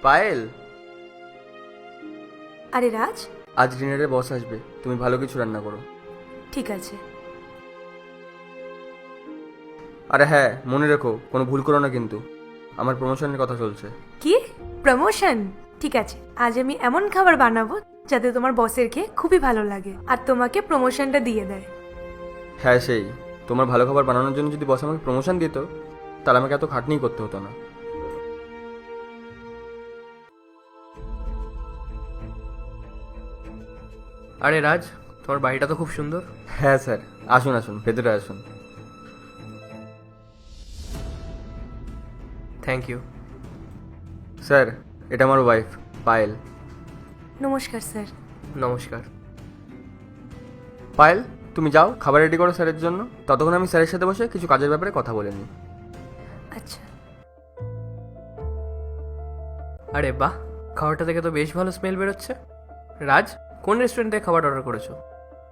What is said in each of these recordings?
পায়েল, আরে রাজ, আজ ডিনারে বস আসবে, তুমি ভালো কিছু রান্না করো। ঠিক আছে। আরে হ্যাঁ, মনে রেখো কোনো ভুল করো না কিন্তু, আমার প্রমোশনের কথা চলছে। কি প্রমোশন? ঠিক আছে, আজ আমি এমন খাবার বানাবো যাতে তোমার বসের খেয়ে খুবই ভালো লাগে আর তোমাকে প্রমোশনটা দিয়ে দেয়। হ্যাঁ সেই, তোমার ভালো খাবার বানানোর জন্য যদি বস আমাকে প্রমোশন দিত তাহলে আমাকে এত খাটনি করতে হতো না। আরে রাজ, তোমার বাড়িটা তো খুব সুন্দর। হ্যাঁ স্যার, আসুন আসুন, ভেতরে আসুন। Thank you. স্যার, এটা আমার ওয়াইফ পায়েল। নমস্কার স্যার। নমস্কার। পায়েল, তুমি যাও খাবার রেডি করো স্যারের জন্য, ততক্ষণ আমি স্যারের সাথে বসে কিছু কাজের ব্যাপারে কথা বলে নিই। আচ্ছা। আরে বাহ, খাবারটা থেকে তো বেশ ভালো স্মেল বেরোচ্ছে। রাজ, কোন রেস্টুরেন্ট থেকে খাবার অর্ডার করেছো?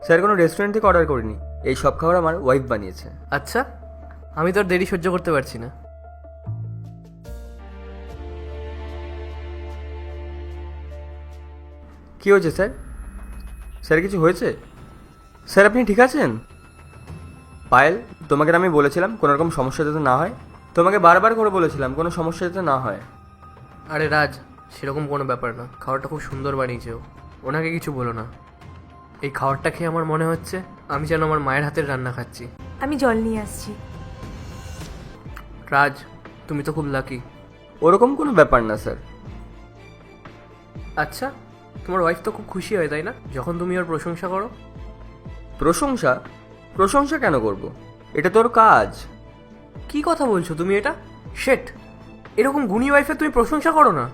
স্যার, কোনো রেস্টুরেন্ট থেকে অর্ডার করিনি, এই সব খাবার আমার ওয়াইফ বানিয়েছে। আচ্ছা, আমি তোর দেরি সহ্য করতে পারছি না। কি হয়েছে স্যার? স্যার কিছু হয়েছে? স্যার আপনি ঠিক আছেন? পায়েল, তোমাকে আমি বলেছিলাম কোনো রকম সমস্যা যাতে না হয়, তোমাকে বারবার করে বলেছিলাম কোনো সমস্যা যাতে না হয়। আরে রাজ, সেরকম কোনো ব্যাপার না, খাবারটা খুব সুন্দর বানিয়েছে ও, ওনাকে কিছু বলো না। এই খাবারটা খেয়ে আমার মনে হচ্ছে আমি যেন আমার মায়ের হাতের রান্না খাচ্ছি। আমি জল নিয়ে আসছি। রাজ, তুমি তো খুব লাকি। ওরকম কোনো ব্যাপার না স্যার। আচ্ছা, তোমার ওয়াইফ তো খুব খুশি হয় তাই না যখন তুমি ওর প্রশংসা করো? প্রশংসা? প্রশংসা কেন করব? এটা তোর কাজ। কি কথা বলছো তুমি এটা? শেট, এরকম গুণী ওয়াইফের তুমি প্রশংসা করো না?